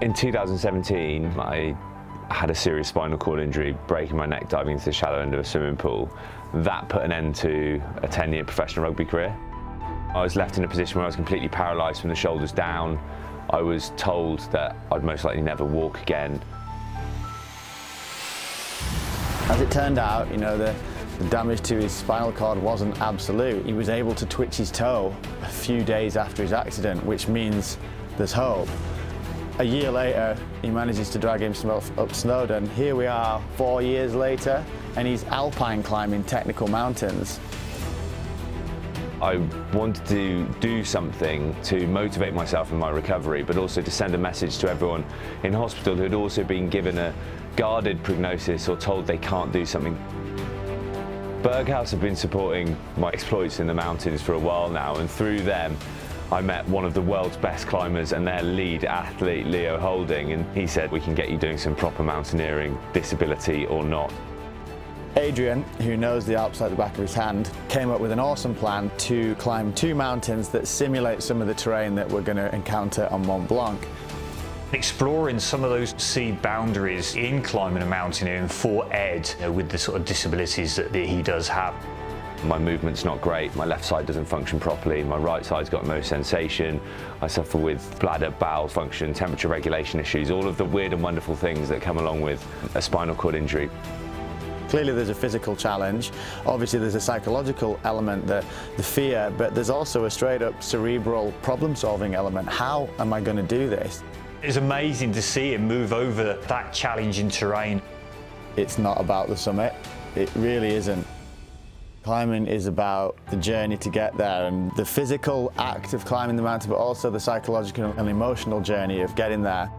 In 2017, I had a serious spinal cord injury, breaking my neck diving into the shallow end of a swimming pool. That put an end to a 10-year professional rugby career. I was left in a position where I was completely paralysed from the shoulders down. I was told that I'd most likely never walk again. As it turned out, the damage to his spinal cord wasn't absolute. He was able to twitch his toe a few days after his accident, which means there's hope. A year later, he manages to drag himself up Snowdon. Here we are 4 years later, and he's alpine climbing technical mountains. I wanted to do something to motivate myself in my recovery, but also to send a message to everyone in hospital who had also been given a guarded prognosis or told they can't do something. Berghaus have been supporting my exploits in the mountains for a while now, and through them I met one of the world's best climbers and their lead athlete, Leo Houlding, and he said, we can get you doing some proper mountaineering, disability or not. Adrian, who knows the Alps like the back of his hand, came up with an awesome plan to climb 2 mountains that simulate some of the terrain that we're going to encounter on Mont Blanc. Exploring some of those seed boundaries in climbing and mountaineering for Ed, with the sort of disabilities that he does have. My movement's not great, my left side doesn't function properly, my right side's got no sensation, I suffer with bladder, bowel function, temperature regulation issues, all of the weird and wonderful things that come along with a spinal cord injury. Clearly there's a physical challenge, obviously there's a psychological element, the fear, but there's also a straight up cerebral problem solving element. How am I going to do this? It's amazing to see him move over that challenging terrain. It's not about the summit, it really isn't. Climbing is about the journey to get there, and the physical act of climbing the mountain, but also the psychological and emotional journey of getting there.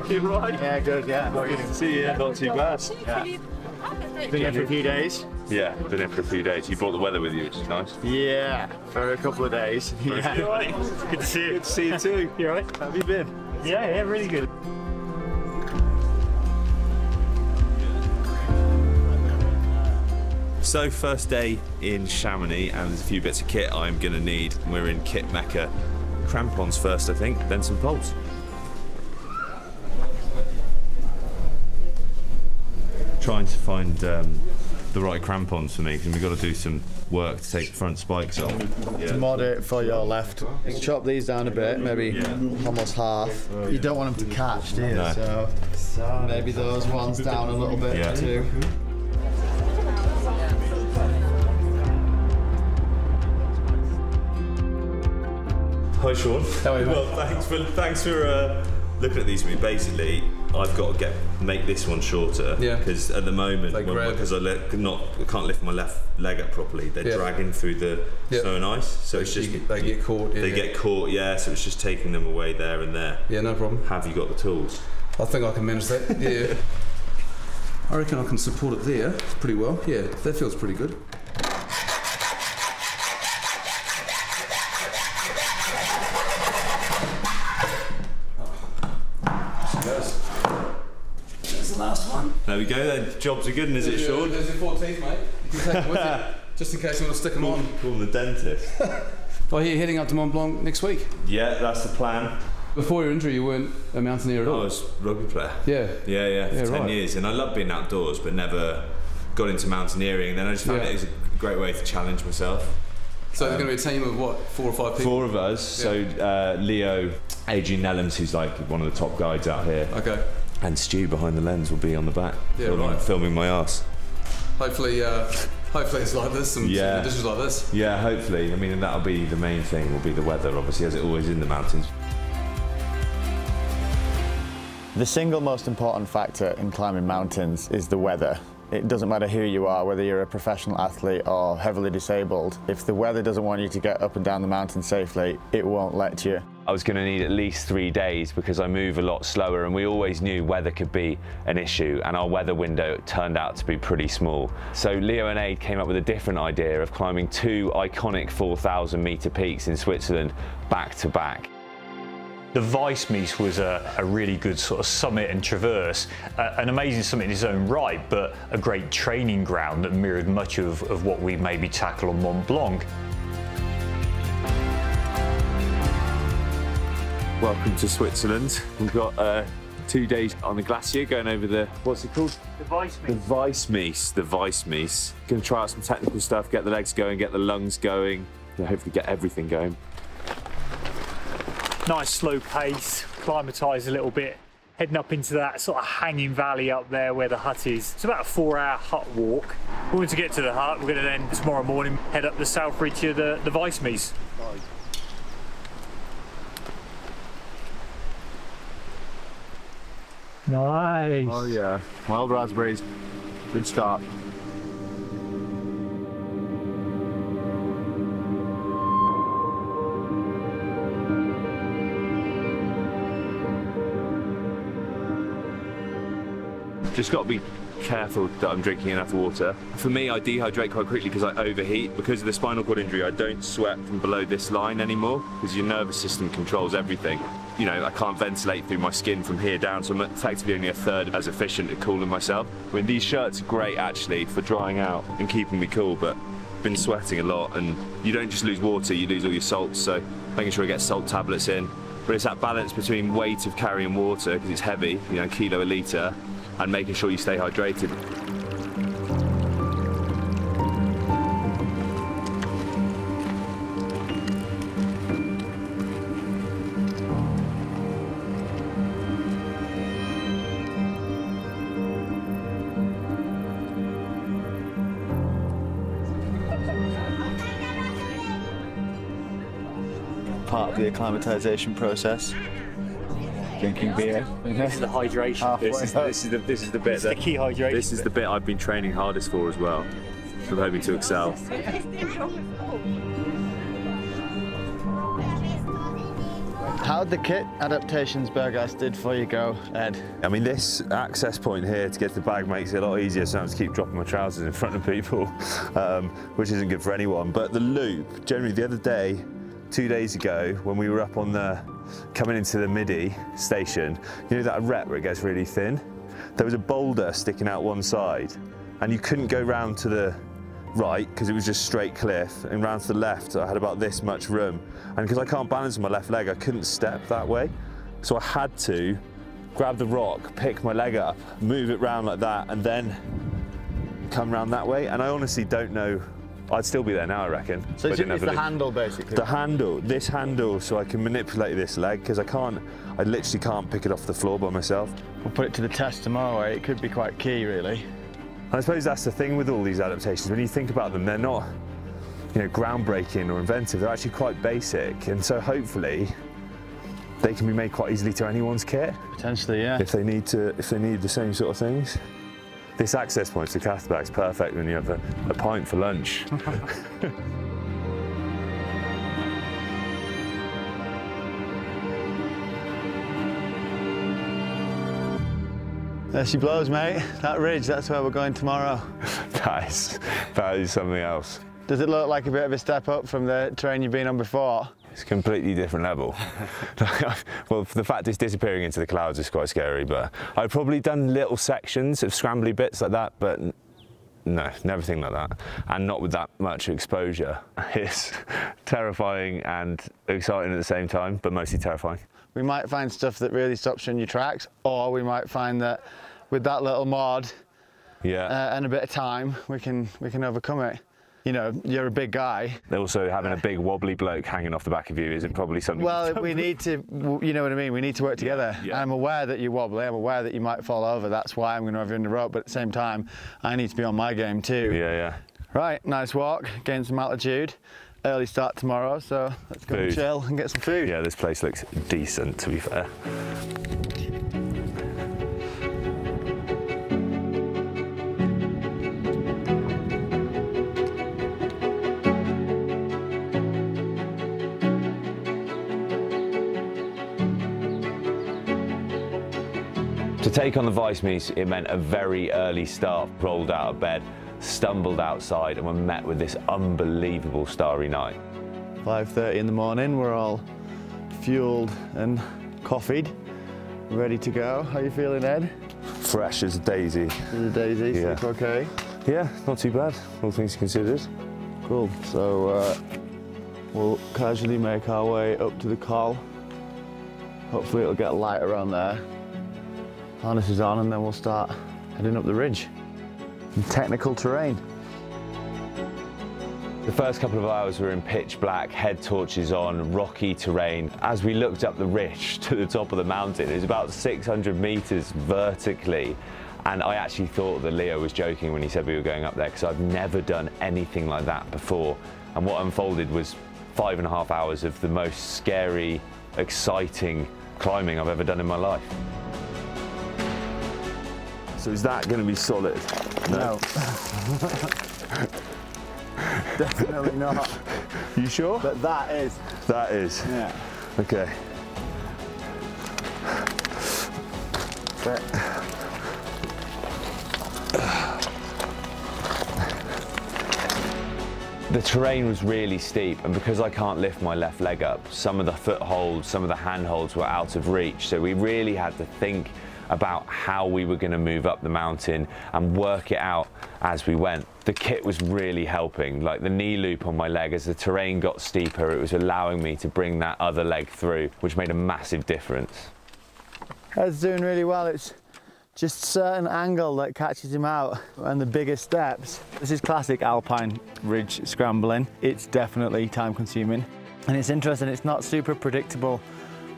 You right? Yeah, good, yeah. Good to see you. Not too bad. Yeah. Been here for a few days? Yeah, been here for a few days. You brought the weather with you, which is nice. Yeah, for a couple of days. Yeah. You right? Good to see you. Good to see you too. You right? How have you been? Yeah, really good. So first day in Chamonix, and there's a few bits of kit I'm going to need. We're in kit mecca. Crampons first, I think, then some poles. Trying to find the right crampons for me, because we've got to do some work to take the front spikes off. To mod it for your left, chop these down a bit, maybe almost half. You don't want them to catch, do you? No. So maybe those ones down a little bit too. Hi Sean. Well, thanks for looking at these with me. Basically, I've got to make this one shorter, because at the moment, because I can't lift my left leg up properly, they're dragging through the snow and ice, so it's just they get caught. They get caught, so it's just taking them away there and there. Yeah, no problem. Have you got the tools? I think I can manage that. Yeah. I reckon I can support it there pretty well. Yeah, that feels pretty good. There we go then. Jobs are good, and is it, Sean? There's your 14th, mate. You can take them with you, just in case you want to stick them on. Call the dentist. Well, you're heading up to Mont Blanc next week. Yeah, that's the plan. Before your injury, you weren't a mountaineer at all. I was a rugby player. Yeah. For 10 years, and I love being outdoors, but never got into mountaineering. And then I just found it was a great way to challenge myself. So there's going to be a team of what, 4 or 5 people? 4 of us. Yeah. So Leo, Adrian Nellums, who's like one of the top guides out here. Okay. And Stu behind the lens will be on the back, filming my arse. Hopefully it's like this, some conditions like this. Yeah, hopefully. I mean, and that'll be the main thing, will be the weather, obviously, as it always is in the mountains. The single most important factor in climbing mountains is the weather. It doesn't matter who you are, whether you're a professional athlete or heavily disabled. If the weather doesn't want you to get up and down the mountain safely, it won't let you. I was going to need at least 3 days because I move a lot slower, and we always knew weather could be an issue, and our weather window turned out to be pretty small. So Leo and Ade came up with a different idea of climbing 2 iconic 4,000 metre peaks in Switzerland back to back. The Weissmies was a really good sort of summit and traverse, an amazing summit in its own right, but a great training ground that mirrored much of what we maybe tackle on Mont Blanc. Welcome to Switzerland. We've got 2 days on the glacier going over the, what's it called? The Weissmies. The Weissmies. The Weissmies. Going to try out some technical stuff, get the legs going, get the lungs going, hopefully get everything going. Nice slow pace, climatise a little bit, heading up into that sort of hanging valley up there where the hut is. It's about a 4-hour hut walk. Once we get to the hut, we're going to then tomorrow morning head up the south ridge of the Weissmies. Nice. Oh yeah, wild raspberries. Good start. Just got to be careful that I'm drinking enough water. For me, I dehydrate quite quickly because I overheat. Because of the spinal cord injury, I don't sweat from below this line anymore because your nervous system controls everything. You know, I can't ventilate through my skin from here down, so I'm effectively only a third as efficient at cooling myself. I mean, these shirts are great actually for drying out and keeping me cool, but I've been sweating a lot, and you don't just lose water, you lose all your salts, so making sure I get salt tablets in. But it's that balance between weight of carrying water, because it's heavy, you know, kilo a litre, and making sure you stay hydrated. Part of the acclimatization process. Drinking beer. This is the hydration. This is the bit It's the key hydration. This is the bit I've been training hardest for as well. So I'm hoping to excel. How'd the kit adaptations Berghaus did for you go, Ed? I mean, this access point here to get to the bag makes it a lot easier, so I don't have to keep dropping my trousers in front of people, which isn't good for anyone. But the loop, generally the other day, 2 days ago, when we were up on the, coming into the Midi station, you know that arête where it gets really thin? There was a boulder sticking out one side, and you couldn't go round to the right because it was just straight cliff, and round to the left I had about this much room, and because I can't balance on my left leg I couldn't step that way, so I had to grab the rock, pick my leg up, move it round like that, and then come round that way. And I honestly don't know, I'd still be there now, I reckon. So it's the handle, basically? The handle, this handle, so I can manipulate this leg, because I literally can't pick it off the floor by myself. We'll put it to the test tomorrow, eh? It could be quite key, really. I suppose that's the thing with all these adaptations. When you think about them, they're not, you know, groundbreaking or inventive. They're actually quite basic, and so hopefully they can be made quite easily to anyone's kit. Potentially, yeah. If they need the same sort of things. This access point to the cath bag's perfect when you have a pint for lunch. There she blows, mate. That ridge, that's where we're going tomorrow. That is something else. Does it look like a bit of a step up from the terrain you've been on before? It's a completely different level. Well, the fact it's disappearing into the clouds is quite scary, but I've probably done little sections of scrambly bits like that, but no, never think like that. And not with that much exposure. It's terrifying and exciting at the same time, but mostly terrifying. We might find stuff that really stops you in your tracks, or we might find that with that little mod and a bit of time, we can overcome it. You know, you're a big guy. Also, having a big wobbly bloke hanging off the back of you isn't probably something. Well, we need to, you know what I mean? We need to work together. Yeah. I'm aware that you're wobbly, I'm aware that you might fall over. That's why I'm going to have you in the rope, but at the same time, I need to be on my game too. Yeah, yeah. Right, nice walk, gain some altitude. Early start tomorrow, so let's go and chill and get some food. Yeah, this place looks decent, to be fair. To take on the Weissmies, it meant a very early start. Rolled out of bed, stumbled outside, and were met with this unbelievable starry night. 5:30 in the morning, we're all fueled and coffeed, ready to go. How you feeling, Ed? Fresh as a daisy. As a daisy, Yeah. sleep okay? Yeah, not too bad, all things considered. Cool, so we'll casually make our way up to the col. Hopefully it'll get light around there. Harness is on and then we'll start heading up the ridge. Some technical terrain. The first couple of hours were in pitch black, head torches on, rocky terrain. As we looked up the ridge to the top of the mountain, it was about 600 meters vertically. And I actually thought that Leo was joking when he said we were going up there, because I've never done anything like that before. And what unfolded was 5.5 hours of the most scary, exciting climbing I've ever done in my life. So is that going to be solid? No. Definitely not. You sure? But that is. That is. Yeah. Okay. The terrain was really steep, and because I can't lift my left leg up, some of the footholds, some of the handholds were out of reach, so we really had to think about how we were going to move up the mountain and work it out as we went. The kit was really helping, like the knee loop on my leg. As the terrain got steeper, it was allowing me to bring that other leg through, which made a massive difference. Ed's doing really well. It's just certain angle that catches him out, and the bigger steps. This is classic alpine ridge scrambling. It's definitely time consuming, and it's interesting, it's not super predictable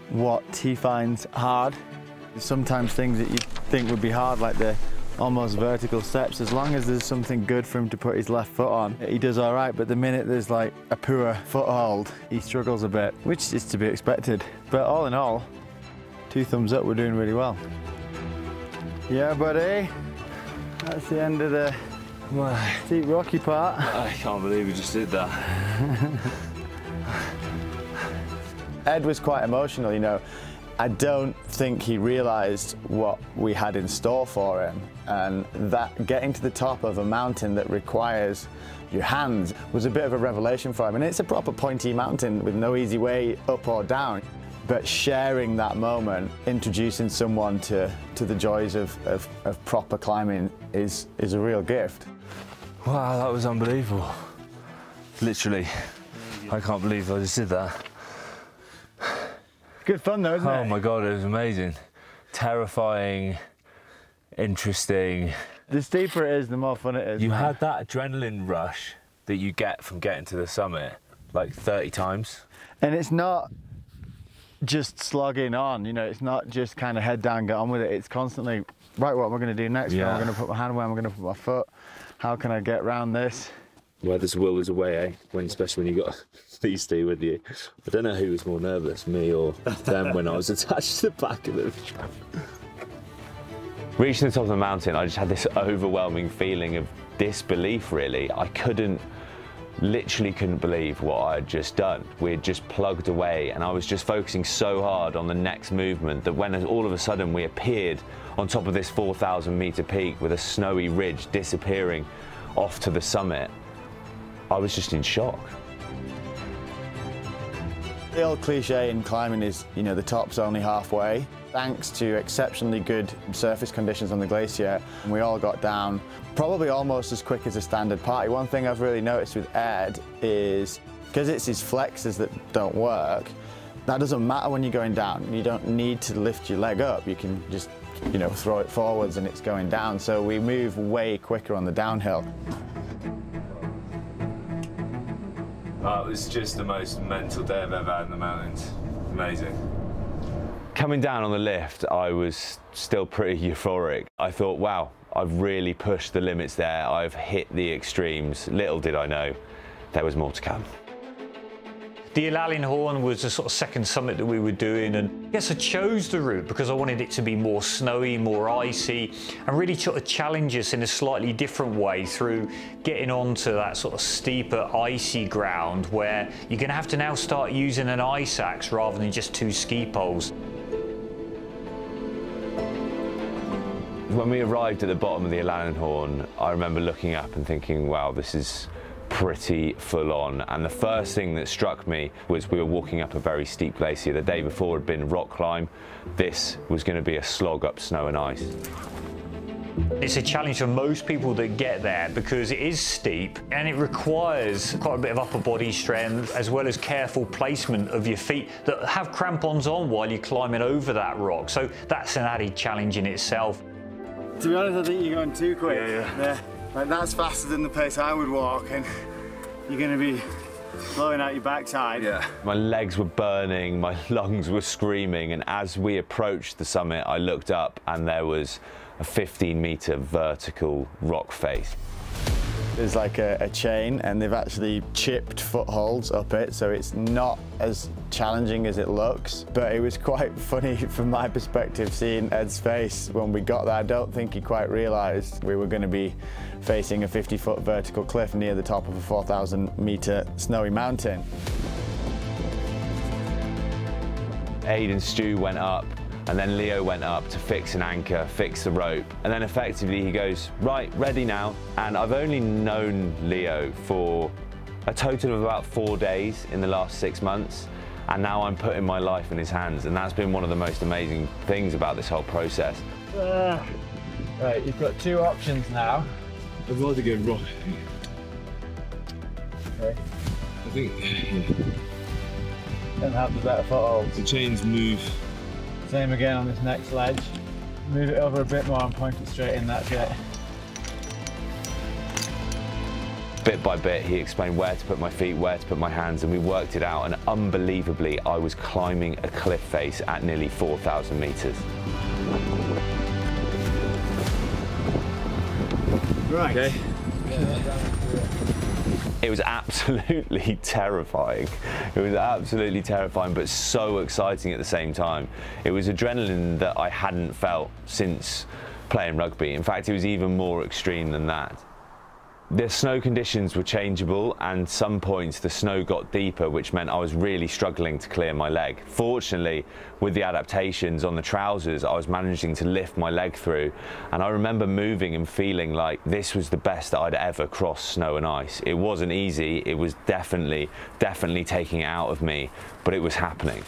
what he finds hard. Sometimes things that you think would be hard, like the almost vertical steps, as long as there's something good for him to put his left foot on, he does all right. But the minute there's like a poor foothold, he struggles a bit, which is to be expected. But all in all, 2 thumbs up, we're doing really well. Yeah, buddy. That's the end of the steep rocky part. I can't believe we just did that. Ed was quite emotional, you know. I don't think he realised what we had in store for him, and that getting to the top of a mountain that requires your hands was a bit of a revelation for him. And it's a proper pointy mountain with no easy way up or down. But sharing that moment, introducing someone to the joys of proper climbing is a real gift. Wow, that was unbelievable. Literally, I can't believe I just did that. Good fun though, isn't it? Oh my God, it was amazing. Terrifying, interesting. The steeper it is, the more fun it is. You man. had that adrenaline rush that you get from getting to the summit like 30 times. And it's not just slogging on, you know, it's not just kind of head down, get on with it. It's constantly, right, what am I going to do next? Yeah. Where am I going to put my hand? Where am I going to put my foot? How can I get around this? Where there's a will, there's a way, eh? Especially when you got these two with you. I don't know who was more nervous, me or them, when I was attached to the back of them. Reaching the top of the mountain, I just had this overwhelming feeling of disbelief, really. I literally couldn't believe what I had just done. We had just plugged away, and I was just focusing so hard on the next movement that when all of a sudden we appeared on top of this 4,000 meter peak with a snowy ridge disappearing off to the summit, I was just in shock. The old cliche in climbing is, you know, the top's only halfway. Thanks to exceptionally good surface conditions on the glacier, we all got down probably almost as quick as a standard party. One thing I've really noticed with Ed is, because it's his flexors that don't work, that doesn't matter when you're going down. You don't need to lift your leg up. You can just, you know, throw it forwards and it's going down. So we move way quicker on the downhill. It was just the most mental day I've ever had in the mountains. Amazing. Coming down on the lift, I was still pretty euphoric. I thought, wow, I've really pushed the limits there. I've hit the extremes. Little did I know, there was more to come. The Horn was the sort of second summit that we were doing, and yes, I chose the route because I wanted it to be more snowy, more icy, and really sort of challenge us in a slightly different way through getting onto that sort of steeper, icy ground where you're going to have to now start using an ice axe rather than just 2 ski poles. When we arrived at the bottom of the Alanenhorn, I remember looking up and thinking, wow, this is pretty full on. And the first thing that struck me was we were walking up a very steep glacier. The day before had been rock climb. This was going to be a slog up snow and ice. It's a challenge for most people that get there because it is steep and it requires quite a bit of upper body strength as well as careful placement of your feet that have crampons on while you're climbing over that rock. So that's an added challenge in itself. To be honest, I think you're going too quick. Yeah. Like, that's faster than the pace I would walk, and you're going to be blowing out your backside. Yeah. My legs were burning, my lungs were screaming, and as we approached the summit, I looked up and there was a 15-meter vertical rock face. There's like a chain, and they've actually chipped footholds up it, so it's not as challenging as it looks. But it was quite funny from my perspective seeing Ed's face when we got there. I don't think he quite realised we were going to be facing a 50-foot vertical cliff near the top of a 4,000-meter snowy mountain. Aid and Stu went up, and then Leo went up to fix an anchor, fix the rope, and then effectively he goes, right, ready now. And I've only known Leo for a total of about 4 days in the last 6 months, and now I'm putting my life in his hands, and that's been one of the most amazing things about this whole process. Right, you've got two options now. I'd rather go rock. Okay. I think Don't have the better footholds. the chains move. Same again on this next ledge. Move it over a bit more and point it straight in, that's it. Bit by bit, he explained where to put my feet, where to put my hands, and we worked it out, and unbelievably, I was climbing a cliff face at nearly 4,000 meters. Right. Okay. It was absolutely terrifying. It was absolutely terrifying, but so exciting at the same time. It was adrenaline that I hadn't felt since playing rugby. In fact, it was even more extreme than that. The snow conditions were changeable, and some points the snow got deeper, which meant I was really struggling to clear my leg. Fortunately, with the adaptations on the trousers, I was managing to lift my leg through, and I remember moving and feeling like this was the best that I'd ever crossed snow and ice. It wasn't easy, it was definitely taking it out of me, but it was happening.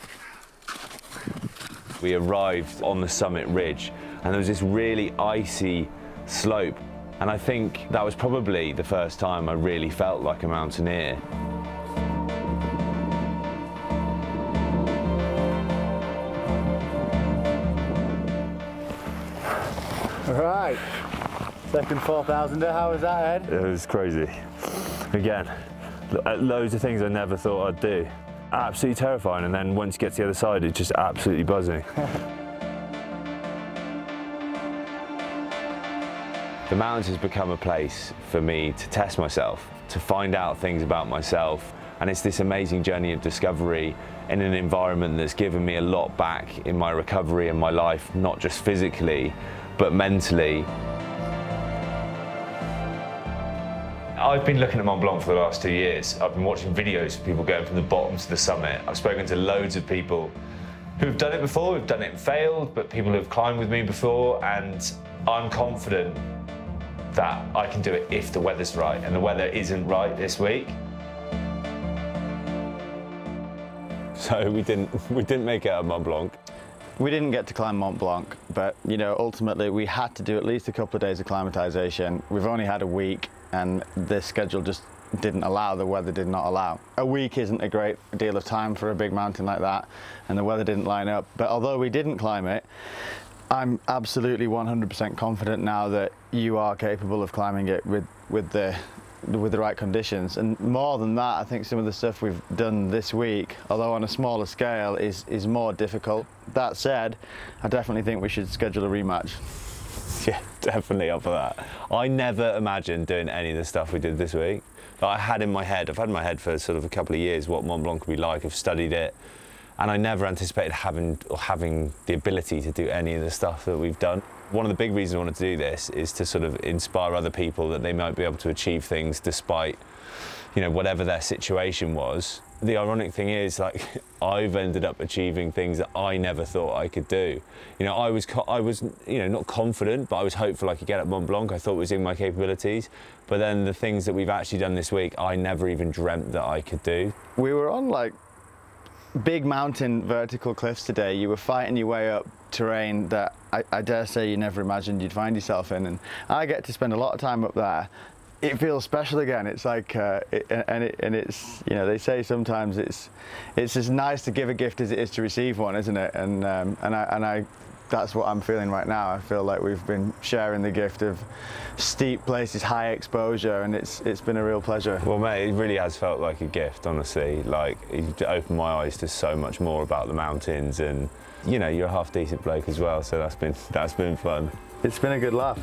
We arrived on the summit ridge, and there was this really icy slope. And I think that was probably the first time I really felt like a mountaineer. Right, second 4,000er, how was that, Ed? It was crazy. Again, loads of things I never thought I'd do. Absolutely terrifying, and then once you get to the other side, it's just absolutely buzzing. The mountains has become a place for me to test myself, to find out things about myself, and it's this amazing journey of discovery in an environment that's given me a lot back in my recovery and my life, not just physically, but mentally. I've been looking at Mont Blanc for the last 2 years. I've been watching videos of people going from the bottom to the summit. I've spoken to loads of people who've done it before, who've done it and failed, but people who've climbed with me before, and I'm confident that I can do it if the weather's right, and the weather isn't right this week. So we didn't make it out of Mont Blanc. We didn't get to climb Mont Blanc, but you know, ultimately we had to do at least a couple of days of acclimatization. We've only had a week, and this schedule just didn't allow, the weather did not allow. A week isn't a great deal of time for a big mountain like that, and the weather didn't line up. But although we didn't climb it, I'm absolutely 100% confident now that you are capable of climbing it with the right conditions. And more than that, I think some of the stuff we've done this week, although on a smaller scale, is more difficult. That said, I definitely think we should schedule a rematch. Yeah, definitely up for that. I never imagined doing any of the stuff we did this week. I had in my head, I've had in my head for sort of a couple of years what Mont Blanc would be like. I've studied it, and I never anticipated having the ability to do any of the stuff that we've done. One of the big reasons I wanted to do this is to sort of inspire other people that they might be able to achieve things despite, you know, whatever their situation was. the ironic thing is, like, I've ended up achieving things that I never thought I could do. You know, I was, you know, not confident, but I was hopeful I could get up Mont Blanc. I thought it was in my capabilities. But then the things that we've actually done this week, I never even dreamt that I could do. We were on like big mountain vertical cliffs today. You were fighting your way up terrain that I dare say you never imagined you'd find yourself in. And I get to spend a lot of time up there. It feels special again. It's like, and it's, you know, they say sometimes it's as nice to give a gift as it is to receive one, isn't it? And that's what I'm feeling right now. I feel like we've been sharing the gift of steep places, high exposure, and it's been a real pleasure. Well, mate, it really has felt like a gift, honestly. Like, it opened my eyes to so much more about the mountains, and you know, you're a half decent bloke as well, so that's been fun. It's been a good laugh.